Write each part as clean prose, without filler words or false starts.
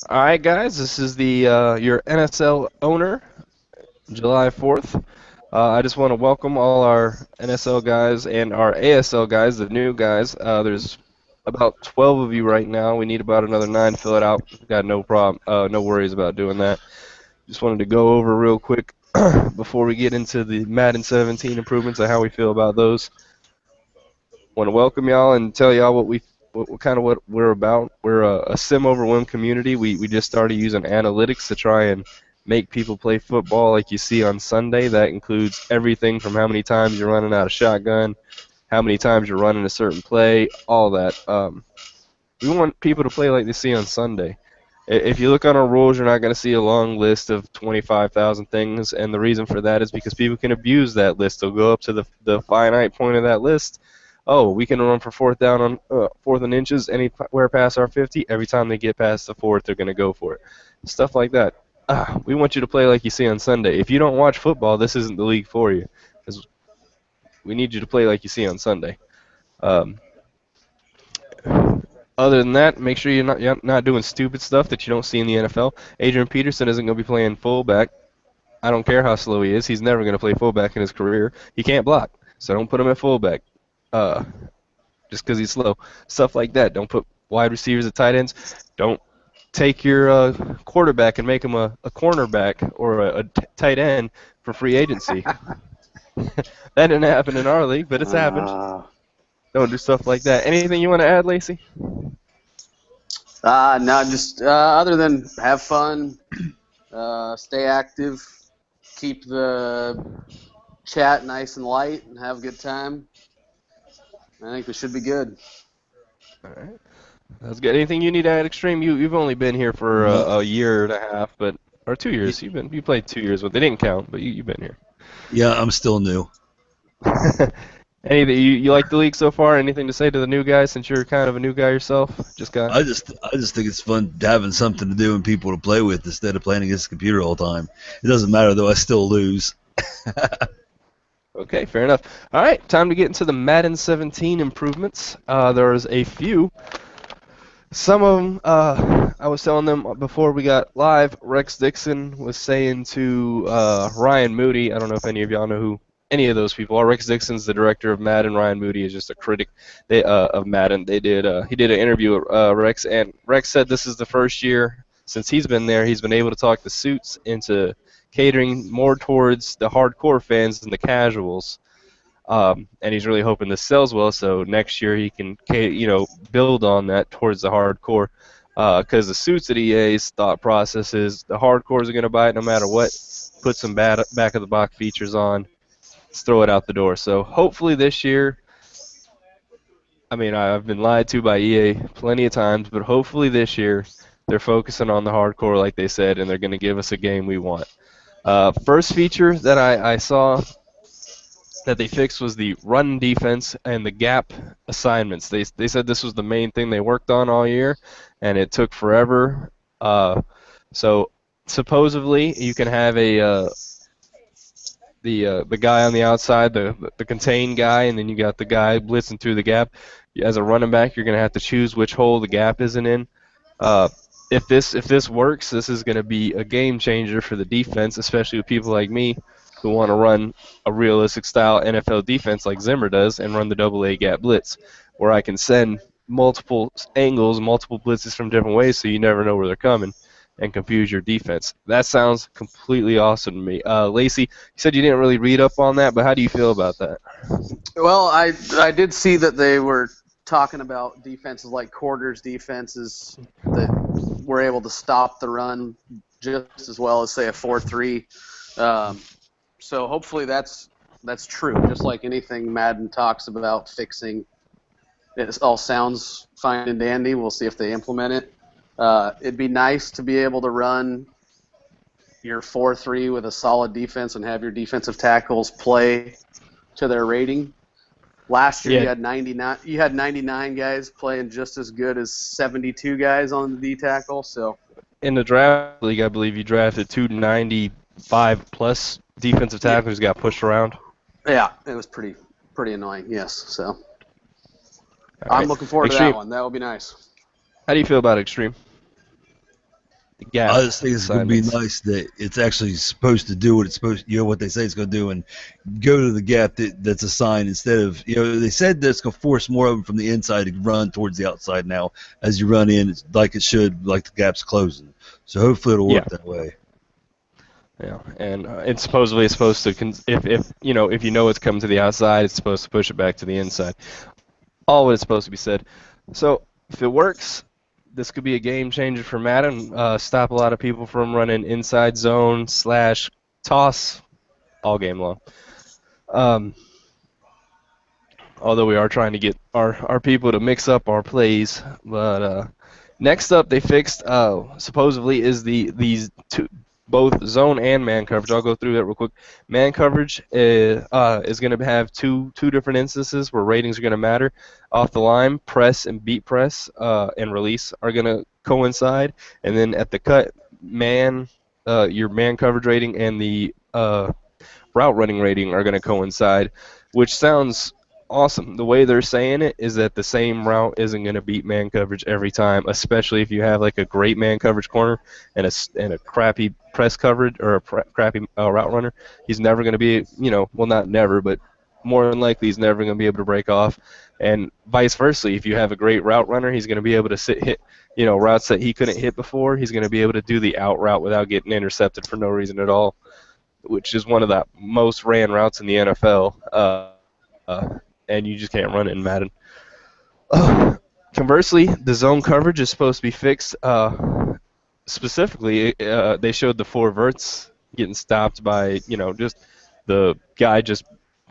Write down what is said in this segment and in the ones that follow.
All right, guys, this is the your NSL owner, July 4th. I just want to welcome all our NSL guys and our ASL guys, the new guys. There's about 12 of you right now. We need about another 9 to fill it out. Got no problem, no worries about doing that. Just wanted to go over real quick before we get into the Madden 17 improvements and how we feel about those. Want to welcome y'all and tell y'all what we're about. We're a sim overwhelm community. We just started using analytics to try and make people play football like you see on Sunday. That includes everything from how many times you're running out of shotgun, how many times you're running a certain play, all that. We want people to play like they see on Sunday. If you look on our rules, you're not going to see a long list of 25,000 things, and the reason for that is because people can abuse that list. They'll go up to the finite point of that list. Oh, we can run for fourth down on fourth and inches anywhere past our 50. Every time they get past the fourth, they're going to go for it. Stuff like that. We want you to play like you see on Sunday. If you don't watch football, this isn't the league for you. 'Cause we need you to play like you see on Sunday. Um, Other than that, make sure you're not doing stupid stuff that you don't see in the NFL. Adrian Peterson isn't going to be playing fullback. I don't care how slow he is. He's never going to play fullback in his career. He can't block, so don't put him at fullback. Uh, just because he's slow. Stuff like that. Don't put wide receivers at tight ends. Don't take your quarterback and make him a cornerback or a tight end for free agency. That didn't happen in our league, but it's happened. Uh, Don't do stuff like that. Anything you want to add, Lacey? no, just other than have fun, stay active, keep the chat nice and light, and have a good time. I think we should be good. All right. That's good. Anything you need to add, Extreme? You've only been here for No, a year and a half, but or 2 years. You played 2 years, but they didn't count. But you've been here. yeah, I'm still new. Anything you like the league so far? Anything to say to the new guys since you're kind of a new guy yourself? Just got. I just think it's fun having something to do and people to play with instead of playing against the computer all the time. It doesn't matter though, I still lose. Okay, fair enough. All right, time to get into the Madden 17 improvements. There's a few. Some of them, I was telling them before we got live. Rex Dixon was saying to Ryan Moody. I don't know if any of y'all know who any of those people are. Rex Dixon's the director of Madden. Ryan Moody is just a critic of Madden. He did an interview with Rex, and Rex said this is the first year since he's been there. He's been able to talk the suits into catering more towards the hardcore fans than the casuals. And he's really hoping this sells well, so next year he can, build on that towards the hardcore. Because the suits at EA's thought process is the hardcores are going to buy it no matter what. Put some back of the box features on, let's throw it out the door. So hopefully this year, I mean, I've been lied to by EA plenty of times, but hopefully this year they're focusing on the hardcore like they said, and they're going to give us a game we want. First feature that I saw that they fixed was the run defense and the gap assignments. They said this was the main thing they worked on all year, and it took forever. So supposedly you can have the guy on the outside, the contain guy, and then you got the guy blitzing through the gap. As a running back, you're gonna have to choose which hole the gap isn't in. Uh, if this works, this is going to be a game changer for the defense, especially with people like me who want to run a realistic style NFL defense like Zimmer does and run the double A gap blitz, where I can send multiple angles, multiple blitzes from different ways, so you never know where they're coming and confuse your defense. That sounds completely awesome to me. Lacey, you said you didn't really read up on that, but how do you feel about that? Well, I did see that they were talking about defenses like quarters defenses that were able to stop the run just as well as say a 4-3. So hopefully that's true. Just like anything Madden talks about fixing, it all sounds fine and dandy. We'll see if they implement it. It'd be nice to be able to run your 4-3 with a solid defense and have your defensive tackles play to their rating. Last year Yeah, you had 99. You had 99 guys playing just as good as 72 guys on the D tackle. So in the draft league, I believe you drafted 295 plus defensive yeah, tackles got pushed around. yeah, it was pretty annoying. Yes. So All I'm right. looking forward to Extreme. that one. That will be nice. How do you feel about Extreme? the gap I just think it's going to be assignments. nice that it's actually supposed to do what it's supposed, what they say it's going to do, and go to the gap that's assigned instead of, they said that it's going to force more of them from the inside to run towards the outside now as you run in, it's like it should, like the gap's closing. So hopefully it'll Yeah, work that way. yeah, and it's supposedly supposed to if if you know it's coming to the outside, it's supposed to push it back to the inside. All what it's supposed to be said. So if it works, this could be a game changer for Madden. Stop a lot of people from running inside zone slash toss all game long. Um, although we are trying to get our people to mix up our plays. But next up, they fixed supposedly is these two both zone and man coverage. I'll go through that real quick. Man coverage is going to have two different instances where ratings are going to matter. Off the line, press and beat press and release are going to coincide, and then at the cut, your man coverage rating and the route running rating are going to coincide, which sounds awesome. The way they're saying it is that the same route isn't going to beat man coverage every time, especially if you have like a great man coverage corner and a crappy press coverage or a crappy route runner. He's never going to be, well, not never, but more than likely he's never going to be able to break off. And vice versa, if you have a great route runner, he's going to be able to hit, routes that he couldn't hit before. He's going to be able to do the out route without getting intercepted for no reason at all, which is one of the most ran routes in the NFL, and you just can't run it in Madden. Conversely, the zone coverage is supposed to be fixed. Specifically, they showed the four verts getting stopped by, just the guy just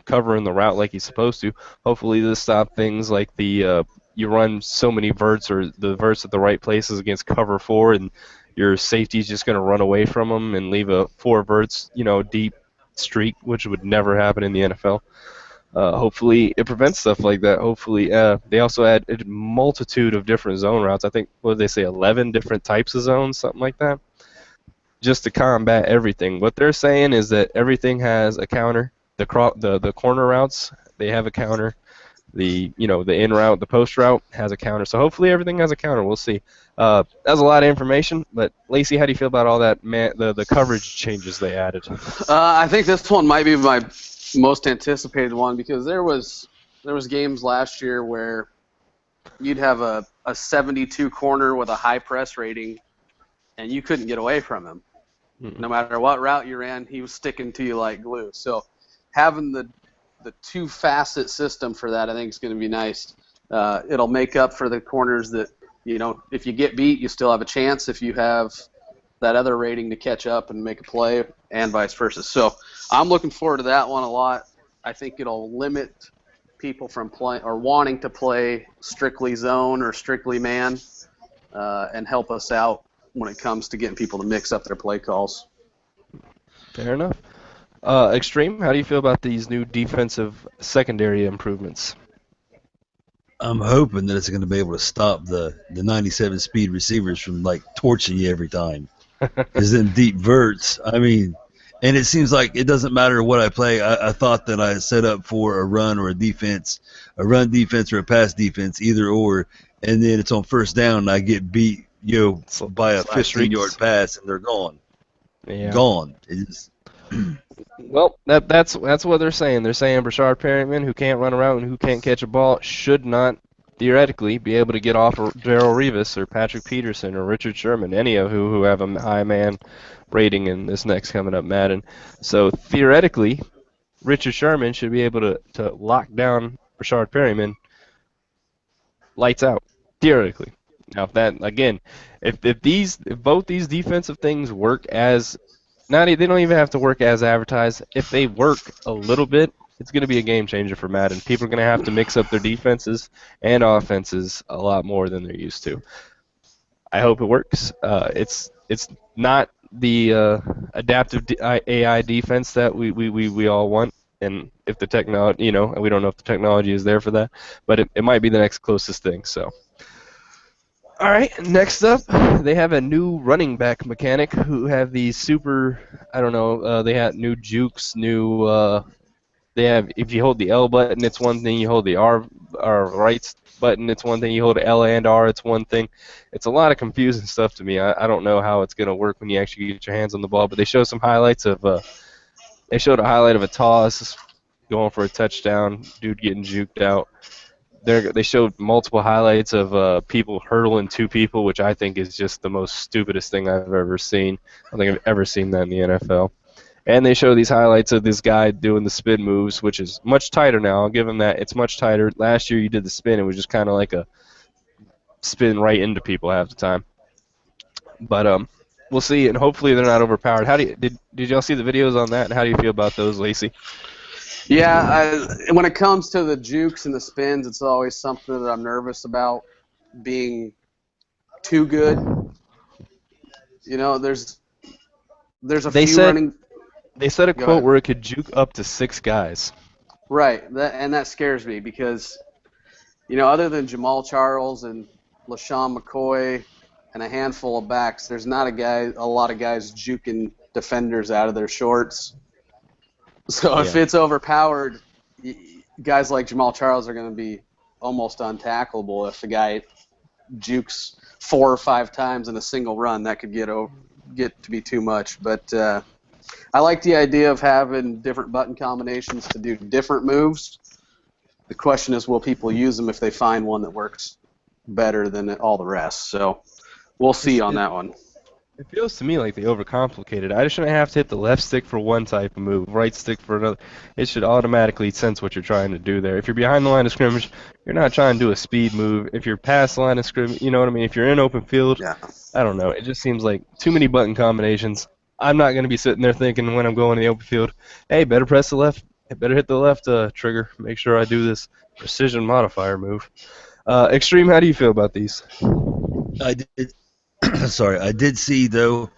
covering the route like he's supposed to. Hopefully, this stop things like the you run so many verts or the verts at the right places against cover four, and your safety's just going to run away from them and leave a four verts, deep streak, which would never happen in the NFL. Hopefully, it prevents stuff like that. Hopefully, they also add a multitude of different zone routes. I think, what did they say, 11 different types of zones, something like that, just to combat everything. What they're saying is that everything has a counter. The corner routes, they have a counter. The in route, the post route has a counter. So hopefully everything has a counter. We'll see. That's a lot of information. But Lacey, how do you feel about all that the coverage changes they added? I think this one might be my most anticipated one because there was games last year where you'd have a 72 corner with a high press rating, and you couldn't get away from him. No matter what route you ran, he was sticking to you like glue. So having the two-facet system for that, I think, is going to be nice. It'll make up for the corners that, if you get beat, you still have a chance if you have that other rating to catch up and make a play, and vice versa. So I'm looking forward to that one a lot. I think it'll limit people from playing or wanting to play strictly zone or strictly man, and help us out when it comes to getting people to mix up their play calls. Fair enough. Extreme, how do you feel about these new defensive secondary improvements? I'm hoping that it's going to be able to stop the 97 speed receivers from like torching you every time. Because then deep verts, I mean, and it seems like it doesn't matter what I play. I thought that I set up for a run or a defense, a run defense or a pass defense, either or, and then it's on first down and I get beat, by a Slash 15-yard streaks. pass and they're gone. Yeah. Gone. It's, Well, that's what they're saying. They're saying Brashard Perryman, who can't run around and who can't catch a ball, should not theoretically be able to get off of Darrell Revis or Patrick Peterson or Richard Sherman, any of who have a high man rating in this next coming up Madden. So theoretically, Richard Sherman should be able to lock down Brashard Perryman lights out. Theoretically. Now if that again, if both these defensive things work as they don't even have to work as advertised. If they work a little bit, it's going to be a game changer for Madden. People are going to have to mix up their defenses and offenses a lot more than they're used to. I hope it works. It's not the adaptive AI defense that we all want, and if the technology, and we don't know if the technology is there for that, but it might be the next closest thing. So. All right, next up, they have a new running back mechanic who have these super, I don't know, they have new jukes, they have, if you hold the L button, it's one thing, you hold the R right button, it's one thing. You hold L and R, it's one thing. It's a lot of confusing stuff to me. I don't know how it's going to work when you actually get your hands on the ball, but they show some highlights of they showed a highlight of a toss going for a touchdown, dude getting juked out. They showed multiple highlights of people hurdling two people, which I think is just the most stupidest thing I've ever seen. I don't think I've ever seen that in the NFL. And they show these highlights of this guy doing the spin moves, which is much tighter now. I'll give him that. It's much tighter. Last year you did the spin. It was just kind of like a spin right into people half the time. But we'll see, and hopefully they're not overpowered. How do you, did y'all see the videos on that, and how do you feel about those, Lacey? Yeah, when it comes to the jukes and the spins, it's always something that I'm nervous about being too good. You know, there's a few running. They said a Go quote ahead. where it could juke up to 6 guys. Right, and that scares me because, you know, other than Jamal Charles and LaShawn McCoy and a handful of backs, there's not a lot of guys juking defenders out of their shorts. So if Yeah. it's overpowered, guys like Jamal Charles are going to be almost untackleable. If a guy jukes 4 or 5 times in a single run, that could get to be too much. But I like the idea of having different button combinations to do different moves. The question is, will people use them if they find one that works better than all the rest? So we'll see on that one. It feels to me like they overcomplicated. I just shouldn't have to hit the left stick for one type of move, right stick for another. It should automatically sense what you're trying to do there. If you're behind the line of scrimmage, you're not trying to do a speed move. If you're past the line of scrimmage, you know what I mean? If you're in open field, Yeah. I don't know. It just seems like too many button combinations. I'm not going to be sitting there thinking when I'm going to the open field, hey, better press the left, better hit the left trigger. Make sure I do this precision modifier move. Extreme, how do you feel about these? I did. Sorry, I did see though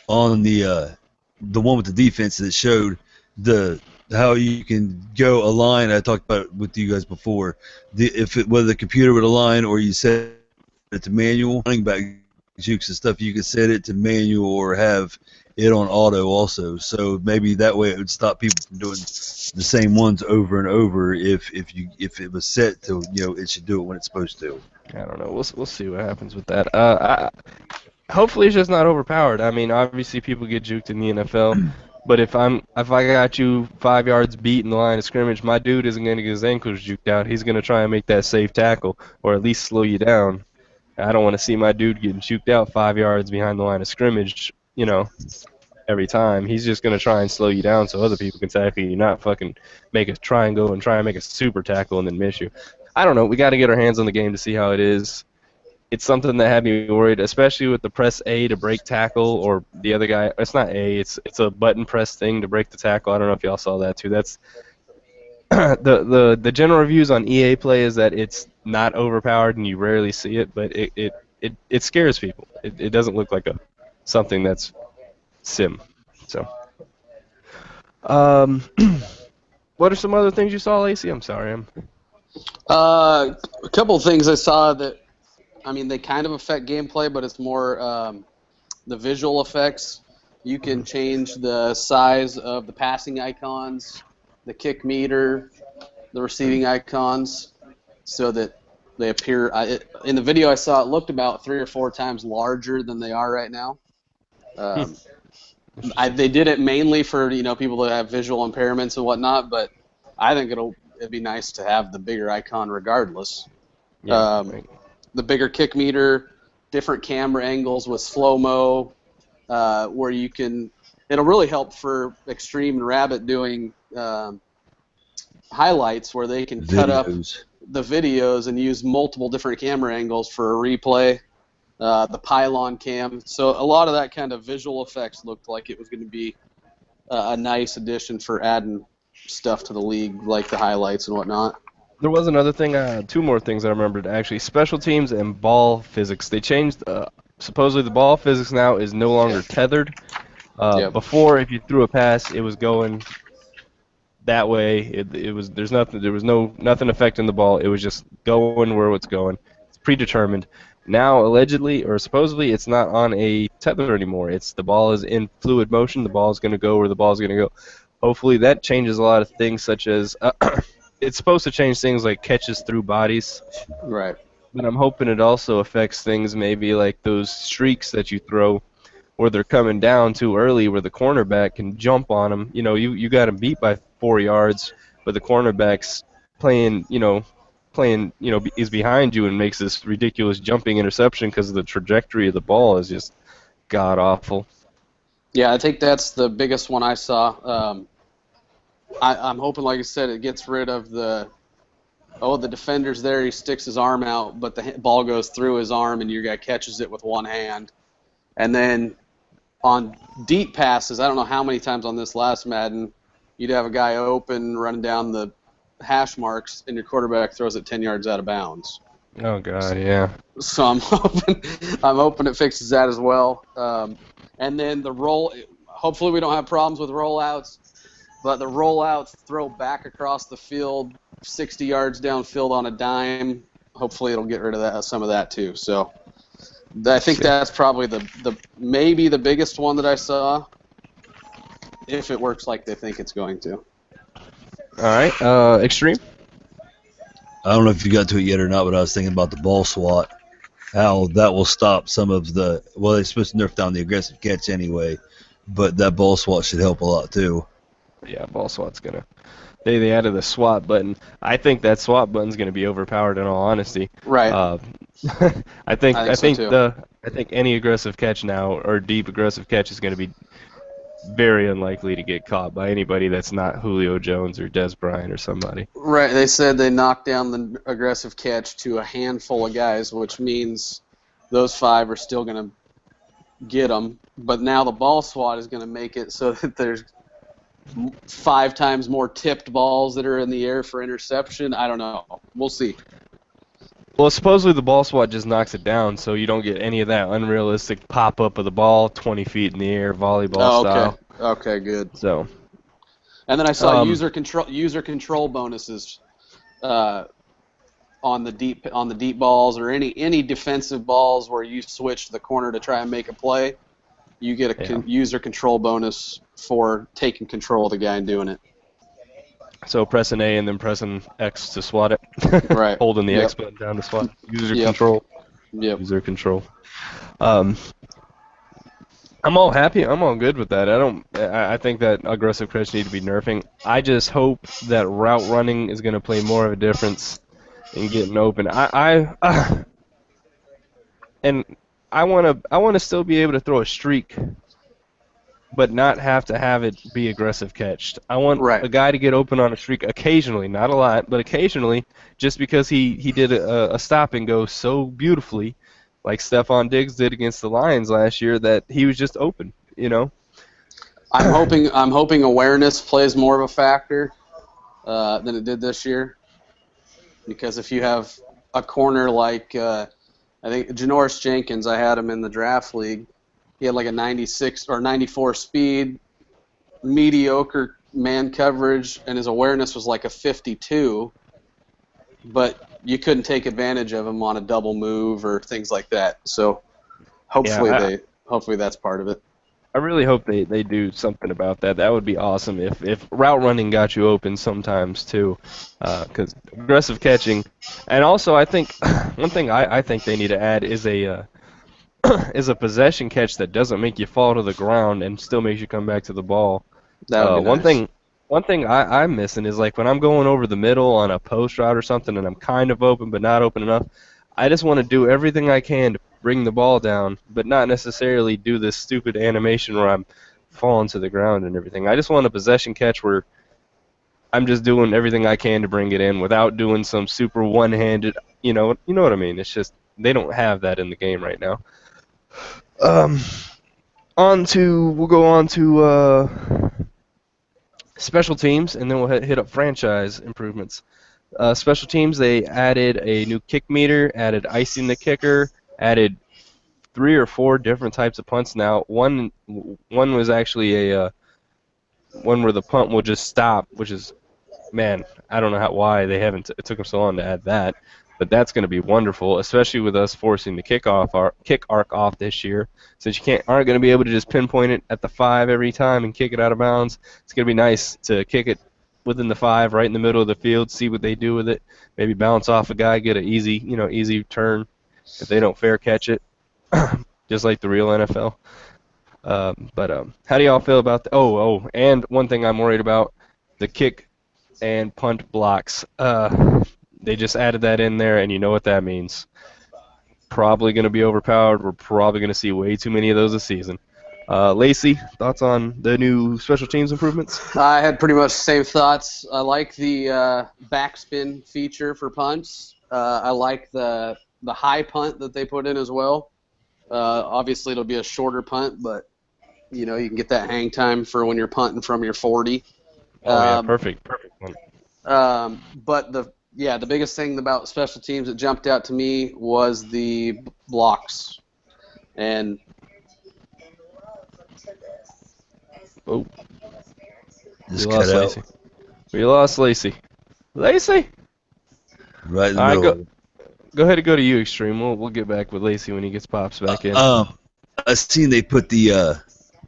on the one with the defense that showed the how you can go align. I talked about it with you guys before. Whether the computer would align or you set it to manual running back jukes and stuff, you could set it to manual or have it on auto also. So maybe that way it would stop people from doing the same ones over and over if it was set to, you know, it should do it when it's supposed to. I don't know. We'll see what happens with that. Hopefully it's just not overpowered. I mean, obviously people get juked in the NFL, but if I got you 5 yards beat in the line of scrimmage, my dude isn't going to get his ankles juked out. He's going to try and make that safe tackle or at least slow you down. I don't want to see my dude getting juked out 5 yards behind the line of scrimmage, you know, every time. He's just going to try and slow you down so other people can tackle you, not fucking make a triangle and try and make a super tackle and then miss you. I don't know. We got to get our hands on the game to see how it is. It's something that had me worried, especially with the press A to break tackle or the other guy. It's not A. It's a button press thing to break the tackle. I don't know if y'all saw that too. That's the general reviews on EA Play is that it's not overpowered and you rarely see it, but it scares people. It doesn't look like something that's sim. So, what are some other things you saw, Lacey? I'm sorry. A couple of things I saw that, I mean, they kind of affect gameplay, but it's more the visual effects. You can change the size of the passing icons, the kick meter, the receiving icons, so that they appear. In the video I saw, it looked about 3 or 4 times larger than they are right now. They did it mainly for, you know, people that have visual impairments and whatnot, but I think it'd be nice to have the bigger icon regardless. Yeah, right. The bigger kick meter, different camera angles with slow-mo, where you can – it'll really help for Extreme and Rabbit doing highlights where they can cut up the videos and use multiple different camera angles for a replay, the pylon cam. So a lot of that kind of visual effects looked like it was going to be a nice addition for adding stuff to the league, like the highlights and whatnot. There was another thing, 2 more things I remembered, actually. Special teams and ball physics. They changed, supposedly the ball physics now is no longer tethered. Before, if you threw a pass, it was going that way. There was nothing affecting the ball. It was just going where it's going. It's predetermined. Now, allegedly, or supposedly, it's not on a tether anymore. It's the ball is in fluid motion. The ball is going to go where the ball is going to go. Hopefully that changes a lot of things, such as it's supposed to change things like catches through bodies, Right. but I'm hoping it also affects things maybe like those streaks that you throw where they're coming down too early where the cornerback can jump on them. You got them beat by 4 yards, but the cornerback's playing, is behind you and makes this ridiculous jumping interception because the trajectory of the ball is just god awful. Yeah, I think that's the biggest one I saw. I'm hoping, like I said, it gets rid of the defender's there, he sticks his arm out, but the ball goes through his arm and your guy catches it with one hand. And then on deep passes, I don't know how many times on this last Madden, you'd have a guy open, running down the hash marks, and your quarterback throws it 10 yards out of bounds. Oh god, yeah. So I'm hoping it fixes that as well. And then the roll. Hopefully we don't have problems with rollouts, but the rollouts throw back across the field, 60 yards downfield on a dime. Hopefully it'll get rid of some of that too. So I think that's probably the maybe the biggest one that I saw, if it works like they think it's going to. All right, Extreme. I don't know if you got to it yet or not, but I was thinking about the ball swat. How that will stop some of the. Well, they're supposed to nerf down the aggressive catch anyway, but that ball swat should help a lot too. Yeah, ball swat's gonna. They added the swat button. I think that swat button's gonna be overpowered. In all honesty, Right. I think I think so, too. I think any aggressive catch now or deep aggressive catch is gonna be very unlikely to get caught by anybody that's not Julio Jones or Des Bryant or somebody. Right. They said they knocked down the aggressive catch to a handful of guys, which means those 5 are still going to get them. But now the ball swat is going to make it so that there's 5 times more tipped balls that are in the air for interception. I don't know. We'll see. Well, supposedly the ball swat just knocks it down, so you don't get any of that unrealistic pop-up of the ball 20 feet in the air, volleyball style. Okay, good. So, and then I saw user control bonuses on the deep balls or any defensive balls where you switch the corner to try and make a play. You get a user control bonus for taking control of the guy and doing it. So pressing A and then pressing X to swat it. Right. Holding the X button down to swat. User control. Yep. User control. I'm all happy. I'm all good with that. I think that aggressive catch need to be nerfing. I just hope that route running is going to play more of a difference in getting open. And I want to still be able to throw a streak, but not have to have it be aggressive catched. I want a guy to get open on a streak occasionally, not a lot, but occasionally, just because he did a stop and go so beautifully, like Stephon Diggs did against the Lions last year, that he was just open. I'm hoping awareness plays more of a factor than it did this year, because if you have a corner like I think Janoris Jenkins, I had him in the draft league. He had like a 96 or 94 speed, mediocre man coverage, and his awareness was like a 52. But you couldn't take advantage of him on a double move or things like that. So hopefully hopefully that's part of it. I really hope they do something about that. That would be awesome if route running got you open sometimes too, because aggressive catching, and also I think one thing I think they need to add is a possession catch that doesn't make you fall to the ground and still makes you come back to the ball. That would be nice. One thing I'm missing is like when I'm going over the middle on a post route or something and I'm kind of open but not open enough, I just want to do everything I can to bring the ball down, but not necessarily do this stupid animation where I'm falling to the ground and everything. I just want a possession catch where I'm just doing everything I can to bring it in without doing some super one-handed, you know what I mean? It's just they don't have that in the game right now. We'll go on to special teams, and then we'll hit up franchise improvements. Special teams, they added a new kick meter, added icing the kicker, added 3 or 4 different types of punts now. One was actually a one where the punt will just stop, which is, man, I don't know why they haven't. It took them so long to add that, but that's going to be wonderful, especially with us forcing the kick arc off this year, since you aren't going to be able to just pinpoint it at the 5 every time and kick it out of bounds. It's going to be nice to kick it within the 5, right in the middle of the field, see what they do with it. Maybe bounce off a guy, get an easy turn if they don't fair catch it, just like the real NFL. But how do y'all feel about and one thing I'm worried about, the kick and punt blocks. They just added that in there, and you know what that means. Probably going to be overpowered. We're probably going to see way too many of those this season. Lacey, thoughts on the new special teams improvements? I had pretty much the same thoughts. I like the backspin feature for punts. I like the high punt that they put in as well. Obviously, it'll be a shorter punt, but you can get that hang time for when you're punting from your 40. Oh yeah, perfect one. But the biggest thing about special teams that jumped out to me was the blocks, and Oh, Just we cut lost out Lacey. We lost Lacey. Lacey. right in the All right, middle. go ahead and go to you, Extreme. We'll get back with Lacey when he gets pops back in. I seen they put the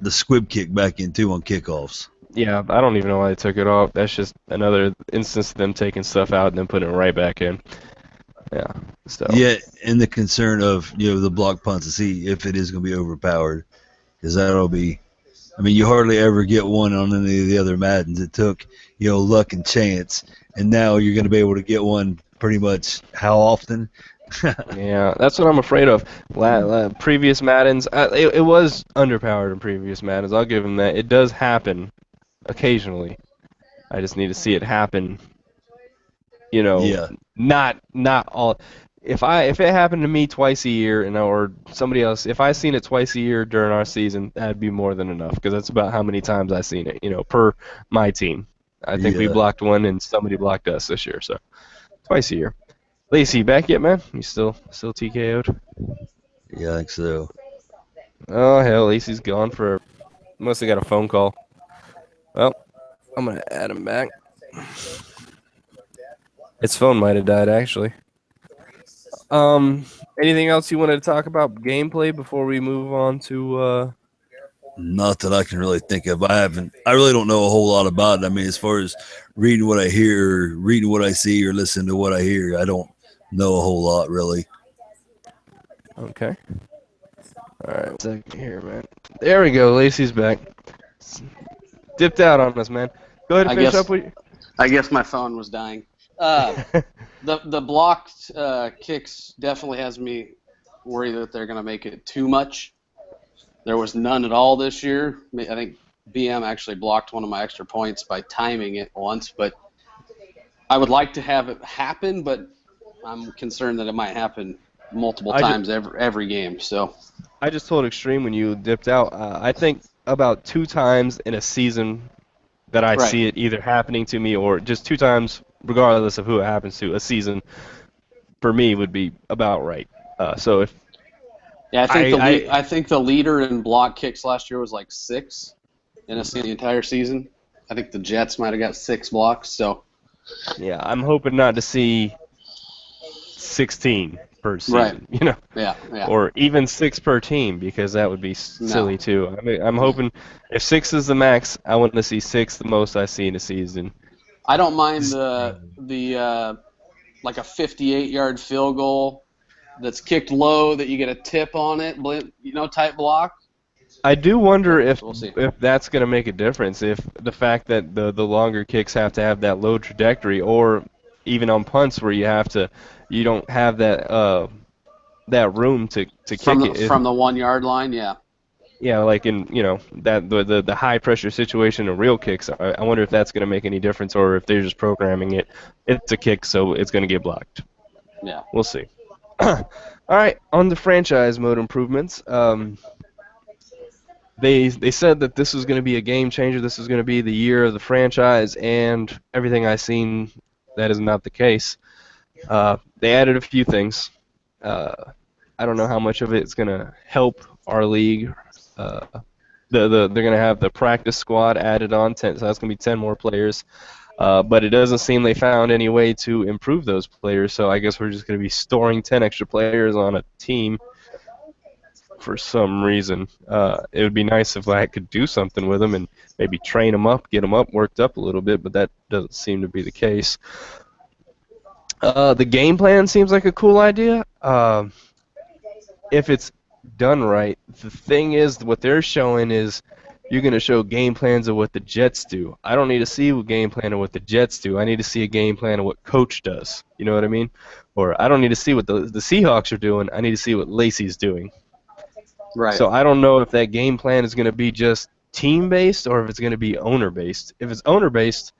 squib kick back in too on kickoffs. Yeah, I don't even know why they took it off. That's just another instance of them taking stuff out and then putting it right back in. Yeah. So. Yeah, and the concern of the block punts to see if it is going to be overpowered, because that'll be. I mean, you hardly ever get one on any of the other Maddens. It took luck and chance, and now you're going to be able to get one pretty much how often? Yeah, that's what I'm afraid of. Previous Maddens, it was underpowered in previous Maddens. I'll give him that. It does happen occasionally. I just need to see it happen. Yeah. Not all. If it happened to me twice a year or somebody else, if I seen it twice a year during our season, that'd be more than enough because that's about how many times I've seen it. Per my team. I think we Yeah. blocked one and somebody blocked us this year, so twice a year. Lacey, back yet, man? You still TKO'd? Yeah, I think so. Oh hell, Lacey's gone for. Must have got a phone call. Well, I'm gonna add him back. His phone might have died actually. Anything else you wanted to talk about gameplay before we move on to? Not that I can really think of. I really don't know a whole lot about it. I mean, as far as reading what I hear, reading what I see, or listening to what I hear, I don't know a whole lot really. Okay. All right, 1 second here, man. There we go. Lacey's back. Dipped out on us, man. Go ahead and finish up with. I guess my phone was dying. The blocked kicks definitely has me worried that they're going to make it too much. There was none at all this year. I think BM actually blocked one of my extra points by timing it once, but I would like to have it happen, but I'm concerned that it might happen multiple times every game. So I just told Extreme when you dipped out, I think about 2 times in a season that I see it either happening to me or just 2 times, regardless of who it happens to, a season for me would be about right. So if I think the leader in block kicks last year was like 6 in the entire season. I think the Jets might have got 6 blocks. So yeah, I'm hoping not to see 16 per season, Yeah. or even 6 per team because that would be silly too. I mean, I'm hoping if 6 is the max, I want to see 6 the most I see in a season. I don't mind the like a 58-yard field goal that's kicked low that you get a tip on it, type block. I do wonder if We'll see. that's going to make a difference, if the fact that the longer kicks have to have that low trajectory, or even on punts where you don't have that that room to kick it from the 1 yard line. Yeah, like in that the high pressure situation of real kicks. I wonder if that's going to make any difference, or if they're just programming it. It's a kick, so it's going to get blocked. Yeah, we'll see. All right, on the franchise mode improvements. They said that this was going to be a game changer. This was going to be the year of the franchise, and everything I've seen, that is not the case. They added a few things. I don't know how much of it's going to help our league. They're going to have the practice squad added on, 10, so that's going to be 10 more players. But it doesn't seem they found any way to improve those players, so I guess we're just going to be storing 10 extra players on a team. for some reason. It would be nice if I could do something with them and maybe train them up, get them up, worked up a little bit, but that doesn't seem to be the case. The game plan seems like a cool idea. If it's done right, the thing is, what they're showing is you're going to show game plans of what the Jets do. I don't need to see a game plan of what the Jets do. I need to see a game plan of what coach does. You know what I mean? Or I don't need to see what the Seahawks are doing. I need to see what Lacey's doing. Right. So I don't know if that game plan is going to be just team-based or if it's going to be owner-based. If it's owner-based,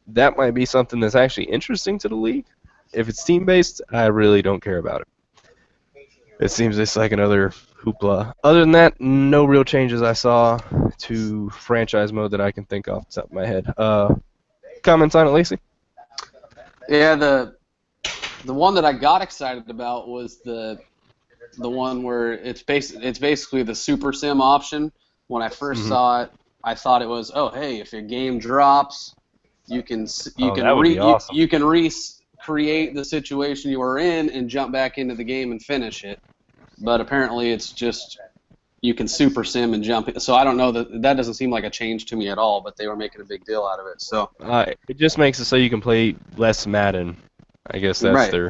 that might be something that's actually interesting to the league. If it's team-based, I really don't care about it. It seems just like another hoopla. Other than that, no real changes I saw to franchise mode that I can think off the top of my head. Comments on it, Lacey? Yeah, the one that I got excited about was the one where it's basically the Super Sim option. When I first saw it, I thought it was, oh hey, if your game drops, you can that would be awesome. you can recreate the situation you were in and jump back into the game and finish it. But apparently it's just you can Super Sim and jump. So I don't know, that doesn't seem like a change to me at all, but they were making a big deal out of it. So it just makes it so you can play less Madden. I guess that's right. their.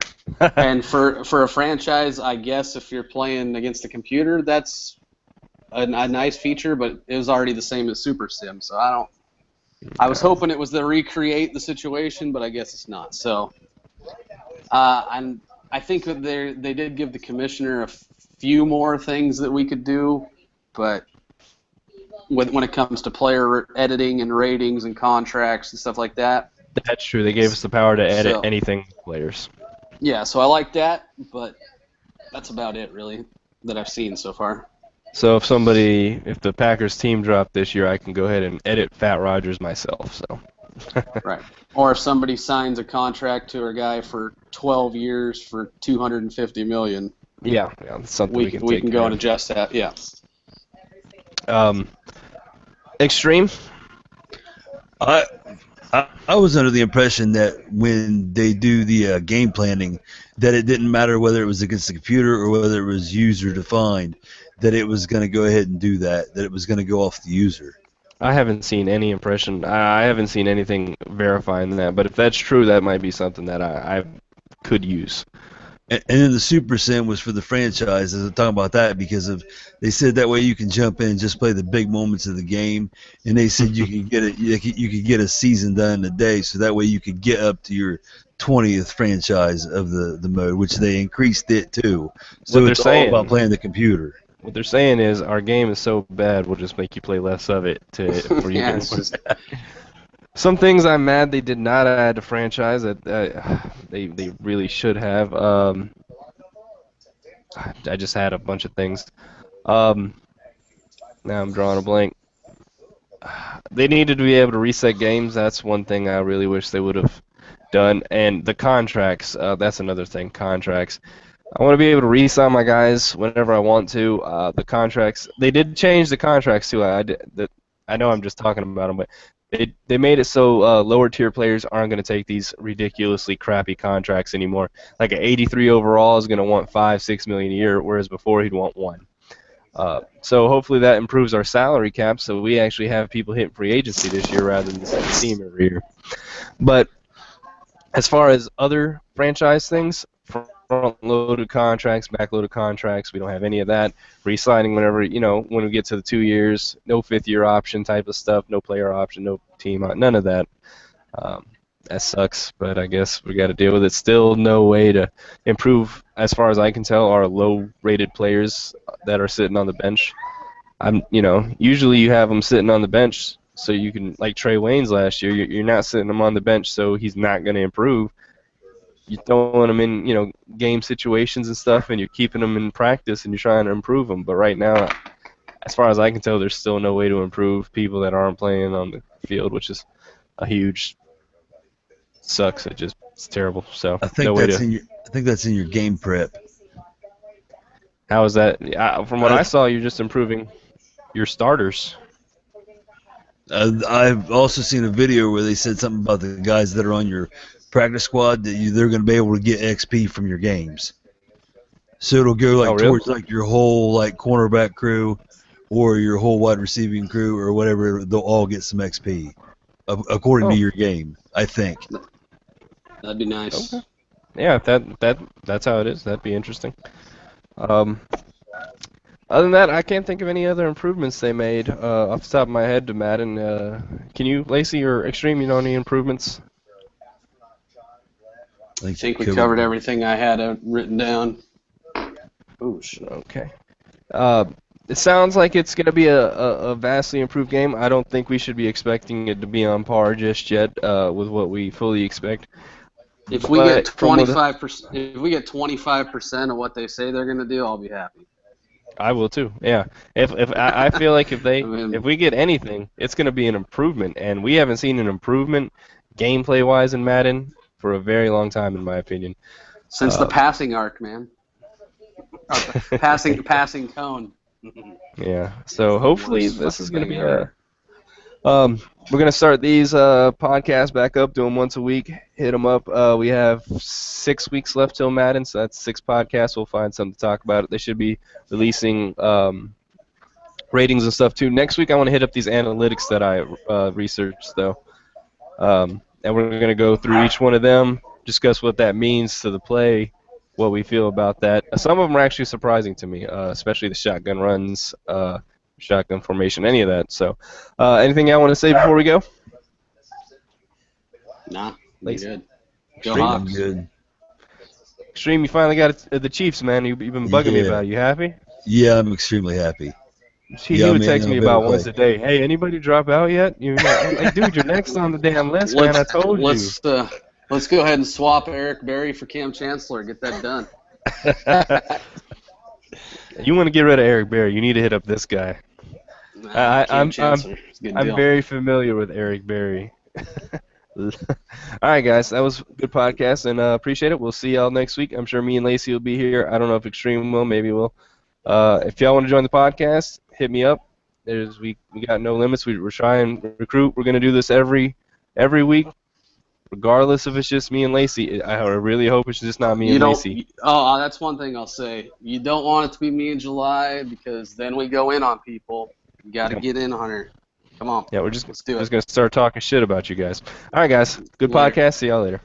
And for a franchise, I guess if you're playing against a computer, that's a nice feature, but it was already the same as Super Sim. So I was hoping it was to recreate the situation, but I guess it's not. So and I think that they did give the commissioner a few more things that we could do, but when it comes to player editing and ratings and contracts and stuff like that. That's true. They gave us the power to edit anything with players. Yeah, so I like that, but that's about it, really, that I've seen so far. So if the Packers team dropped this year, I can go ahead and edit Fat Rogers myself. So. Right. Or if somebody signs a contract to a guy for 12 years for $250 million. Yeah, that's something we can go and adjust that. Yeah. Extreme. I was under the impression that when they do the game planning, that it didn't matter whether it was against the computer or whether it was user defined, that it was going to go ahead and do that it was going to go off the user. I haven't seen any impression. I haven't seen anything verifying that. But if that's true, that might be something that I could use. And then the Super Sim was for the franchise. I'm talking about that because they said that way you can jump in and just play the big moments of the game. And they said you could get a season done in a day, so that way you could get up to your 20th franchise of the mode, which they increased it too. So it's all about playing the computer. What they're saying is our game is so bad, we'll just make you play less of it for you. Some things I'm mad they did not add to franchise that they really should have. I just had a bunch of things. Now I'm drawing a blank. They needed to be able to reset games. That's one thing I really wish they would have done. And the contracts, that's another thing, contracts. I want to be able to re-sign my guys whenever I want to. The contracts, they did change the contracts too. I know I'm just talking about them, but they made it so lower tier players aren't going to take these ridiculously crappy contracts anymore. Like an 83 overall is going to want $5-6 million a year, whereas before he'd want $1 million. So hopefully that improves our salary cap, so we actually have people hitting free agency this year rather than the same team every year. But as far as other franchise things, front-loaded contracts, back-loaded contracts, we don't have any of that. Re-signing whenever, when we get to the 2 years, no fifth-year option type of stuff, no player option, no team, none of that. That sucks, but I guess we got to deal with it. Still no way to improve, as far as I can tell, our low-rated players that are sitting on the bench. Usually you have them sitting on the bench so you can, like Trey Waynes last year, you're not sitting him on the bench so he's not going to improve. You're throwing them in, game situations and stuff, and you're keeping them in practice, and you're trying to improve them. But right now, as far as I can tell, there's still no way to improve people that aren't playing on the field, which is a huge sucks. It's terrible. So I think that's in your game prep. How is that? From what I saw, you're just improving your starters. I've also seen a video where they said something about the guys that are on your practice squad that they're going to be able to get XP from your games. So it'll go Oh, like really? towards like your whole like cornerback crew or your whole wide receiving crew or whatever. They'll all get some XP according to Oh, your game, I think. That'd be okay. nice. Yeah, if that's how it is. That'd be interesting. Um, Other than that, I can't think of any other improvements they made off the top of my head to Madden. Can you, Lacey or Extreme, you know any improvements? I I think think we you covered. covered everything I had written down. Oh shit. Okay. Uh, it sounds like it's going to be a vastly improved game. I don't think we should be expecting it to be on par just yet with what we fully expect. If we get But from what 25%, if we get 25% of what they say they're gonna do, I'll be happy. I will too, yeah. If I feel like I mean, if we get anything, it's going to be an improvement, and we haven't seen an improvement gameplay wise in Madden for a very long time, in my opinion. since the passing arc, man, or passing cone. Yeah. So The hopefully worst this is fucking going to thing be ever. we're going to start these podcasts back up, do them once a week, hit them up. We have 6 weeks left till Madden, so that's 6 podcasts. We'll find something to talk about. They should be releasing ratings and stuff too. Next week I want to hit up these analytics that I researched though. And we're going to go through each one of them, discuss what that means to the play, what we feel about that. Some of them are actually surprising to me, especially the shotgun runs, shotgun formation, any of that. So, anything I want to say before we go? Nah, be Lacey? good. Go Extreme? I'm Hawks. good. Extreme, you finally got the Chiefs, man. You've been bugging me Yeah. about it. You happy? Yeah, I'm extremely happy. He Yeah, would man, text I'm me better about play. once a day. Hey, anybody drop out yet? You know, I'm like, dude, you're next on the damn list, man. Let's I told you. let's go ahead and swap Eric Berry for Cam Chancellor. Get that done. You want to get rid of Eric Berry? You need to hit up this guy. Nah, Cam Chancellor. It's a good I'm deal. very familiar with Eric Berry. All right, guys, that was a good podcast, and appreciate it. We'll see y'all next week. I'm sure me and Lacey will be here. I don't know if Extreme will, maybe we'll. If y'all want to join the podcast, hit me up. We got no limits. We're trying to recruit. We're gonna do this every week, regardless if it's just me and Lacey. I really hope it's just not me You and don't. Lacey. Oh, that's one thing I'll say. You don't want it to be me in July because then we go in on people. You got to Yep. get in on her. Come on. Yeah, Let's do it. gonna start talking shit about you guys. All right, guys, good Later. podcast. See y'all later.